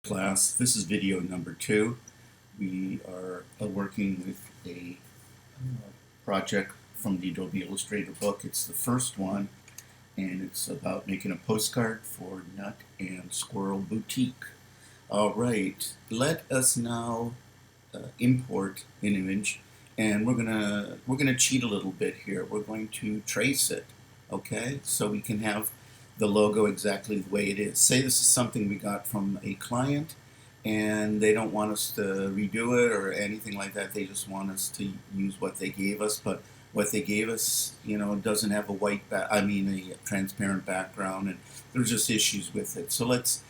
Class. This is video number 2. We are working with a project from the Adobe Illustrator book. It's the first one, and it's about making a postcard for Nut and Squirrel Boutique. All right, let us now import an image, and we're gonna cheat a little bit here. We're going to trace it, okay, so we can have the logo exactly the way it is. Say this is something we got from a client, and they don't want us to redo it or anything like that. They just want us to use what they gave us, but what they gave us, doesn't have a a transparent background, and there's just issues with it. So let's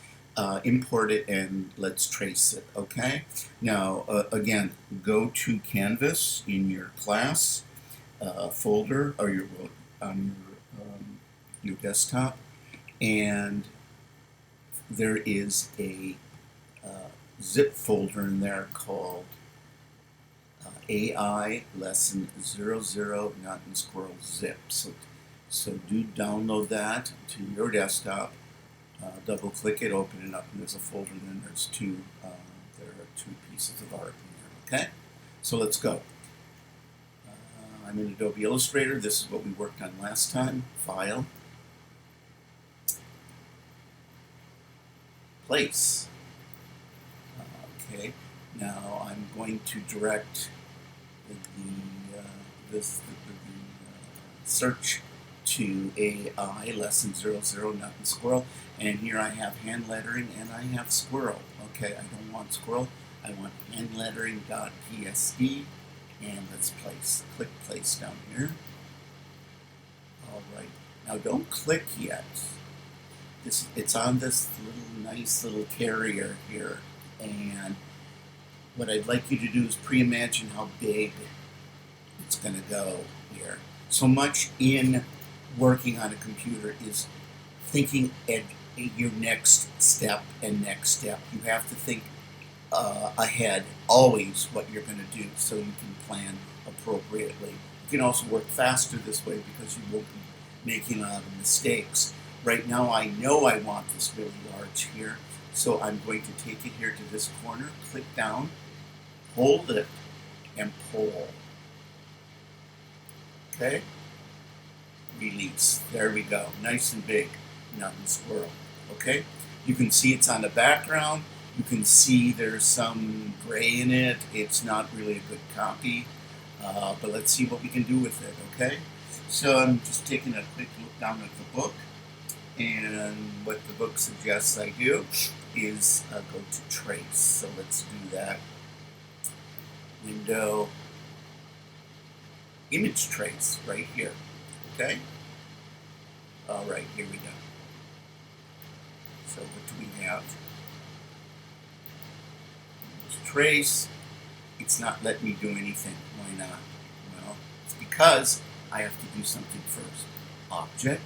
import it and let's trace it, okay? Now, again, go to Canvas in your class folder or on your desktop, and there is a zip folder in there called AI Lesson 00 Nut and Squirrel Zip. So do download that to your desktop. Double click it, open it up, and there's a folder, and then there are two pieces of art in there, okay? So let's go. I'm in Adobe Illustrator. This is what we worked on last time. File. Place. Okay, now I'm going to direct the search to AI Lesson 00 Nut and Squirrel, and here I have hand lettering and I have squirrel. Okay, I don't want squirrel, I want hand lettering.psd, and let's click place down here. Alright, now don't click yet. It's on this nice little carrier here, and what I'd like you to do is pre-imagine how big it's going to go here. So much in working on a computer is thinking at your next step and next step. You have to think ahead always what you're going to do so you can plan appropriately. You can also work faster this way because you won't be making a lot of mistakes. Right now I know I want this really large here, so I'm going to take it here to this corner, click down, hold it, and pull. Okay? Release. There we go. Nice and big. Nut and Squirrel. Okay? You can see it's on the background. You can see there's some gray in it. It's not really a good copy, but let's see what we can do with it, okay? So I'm just taking a quick look down at the book, and what the book suggests I do is go to trace. So let's do that. Window, image trace right here, okay? All right, here we go. So what do we have? Image trace. It's not letting me do anything. Why not? Well, it's because I have to do something first. Object.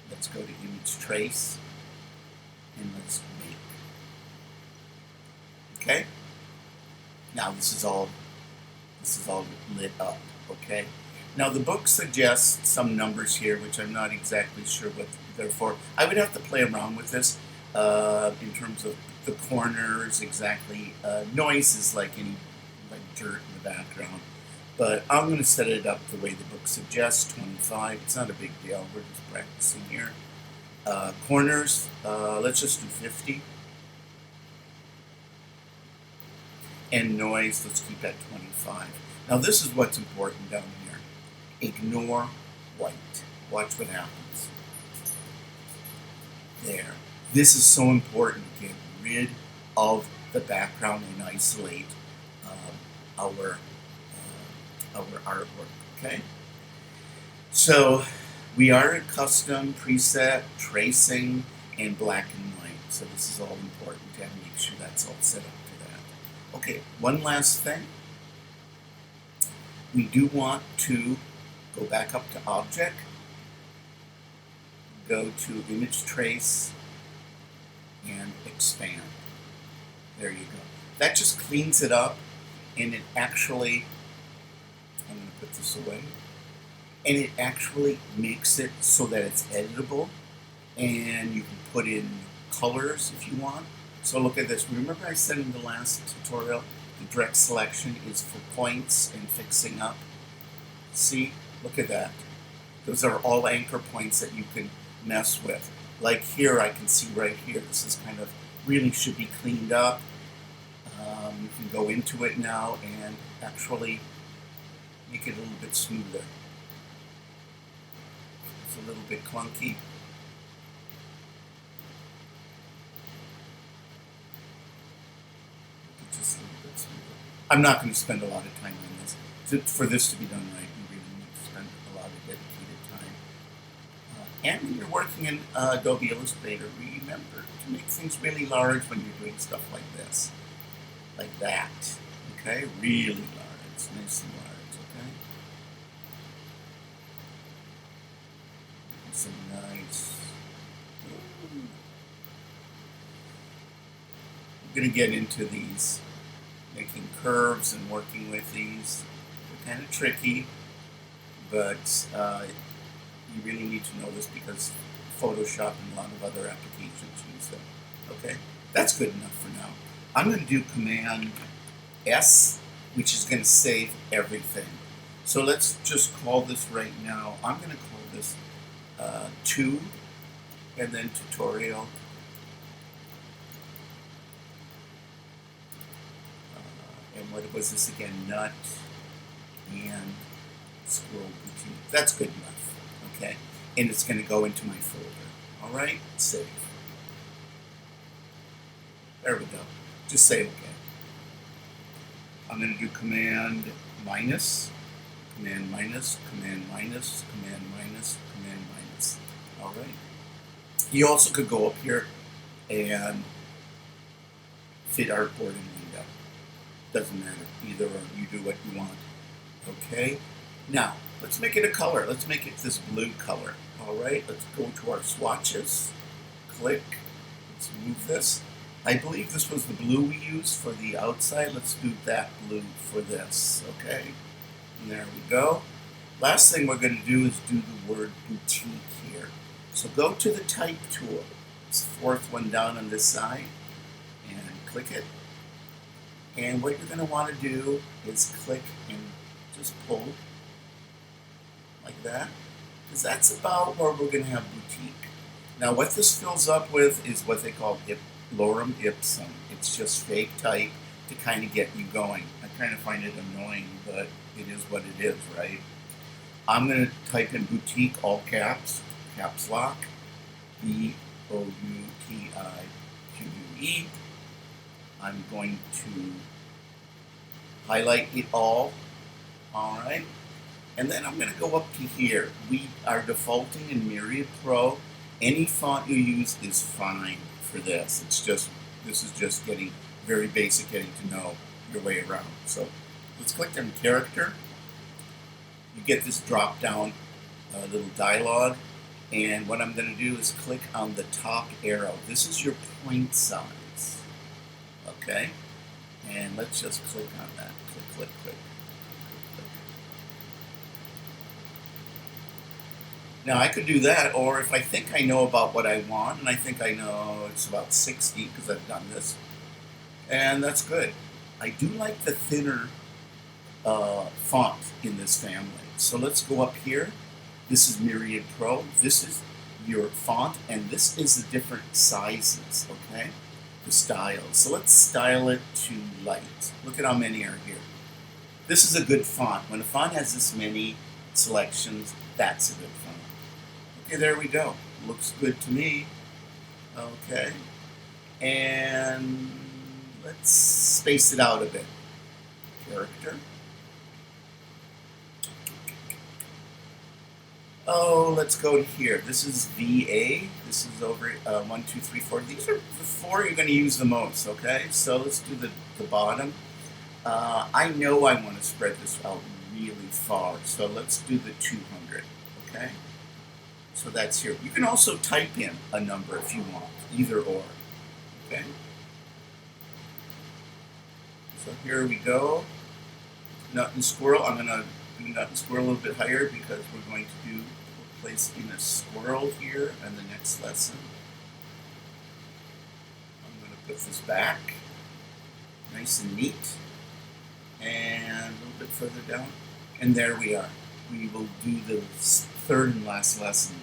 Let's go to image trace, and let's make. Okay? Now this is all lit up, okay? Now the book suggests some numbers here, which I'm not exactly sure what they're for. I would have to play around with this in terms of the corners exactly. Noise is like dirt in the background, but I'm going to set it up the way the book suggests, 25. It's not a big deal. We're just practicing here. Corners, let's just do 50. And noise, let's keep at 25. Now this is what's important down here. Ignore white. Watch what happens. There. This is so important to get rid of the background and isolate our artwork, okay? So we are in custom, preset, tracing, and black and white. So this is all important to make sure that's all set up to that. Okay, one last thing. We do want to go back up to Object, go to Image Trace, and Expand. There you go. That just cleans it up, and it actually, I'm going to put this away, and it actually makes it so that it's editable, and you can put in colors if you want. So look at this. Remember I said in the last tutorial, the direct selection is for points and fixing up? See? Look at that. Those are all anchor points that you can mess with. Like here, I can see right here, this is kind of, really should be cleaned up. You can go into it now and actually make it a little bit smoother. It's a little bit clunky. Just a little bit smoother. I'm not going to spend a lot of time on this. For this to be done right, you really need to spend a lot of dedicated time. And when you're working in Adobe Illustrator, remember to make things really large when you're doing stuff like this. Like that. Okay? Really large. Nice and large. Okay? Some nice. I'm going to get into these. Making curves and working with these. They're kind of tricky, but you really need to know this because Photoshop and a lot of other applications use them. Okay? That's good enough for now. I'm going to do Command S, which is going to save everything. So let's just call this right now. I'm going to call this 2 and then tutorial. And what was this again? Nut and Squirrel Boutique. That's good enough. Okay? And it's going to go into my folder. All right? Save. There we go. Just say OK. I'm going to do Command minus, Command minus, Command minus, Command minus, Command minus. All right. You also could go up here and fit artboard and window. Doesn't matter. Either or, you do what you want. Okay. Now, let's make it a color. Let's make it this blue color. All right. Let's go to our swatches. Click. Let's move this. I believe this was the blue we used for the outside. Let's do that blue for this, okay? And there we go. Last thing we're going to do is do the word boutique here. So go to the type tool. It's the fourth one down on this side. And click it. And what you're going to want to do is click and just pull like that. Because that's about where we're going to have boutique. Now what this fills up with is what they call lorem ipsum. It's just fake type to kind of get you going. I kind of find it annoying, but it is what it is, right? I'm going to type in boutique, all caps, caps lock, B-O-U-T-I-Q-U-E. I'm going to highlight it all right? And then I'm going to go up to here. We are defaulting in Myriad Pro. Any font you use is fine for this. This is just getting very basic, getting to know your way around. So let's click on character. You get this drop down little dialog, and what I'm going to do is click on the top arrow. This is your point size. Okay? And let's just click on that. Click, click, click. Now I could do that, or if I think I know about what I want, and I think I know it's about 60 because I've done this, and that's good. I do like the thinner font in this family. So let's go up here. This is Myriad Pro. This is your font, and this is the different sizes, okay? The styles. So let's style it to light. Look at how many are here. This is a good font. When a font has this many selections, that's a good font. Okay, there we go. Looks good to me. Okay. And let's space it out a bit. Character. Oh, let's go to here. This is VA. This is over 1, 2, 3, 4. These are the 4 you're going to use the most, okay? So let's do the bottom. I know I want to spread this out really far, so let's do the 200, okay? So that's here. You can also type in a number if you want, either or, okay? So here we go. Nut and Squirrel. I'm going to do Nut and Squirrel a little bit higher because we're going to do placing a squirrel here in the next lesson. I'm going to Put this back, nice and neat, and a little bit further down, and there we are. We will do the third and last lesson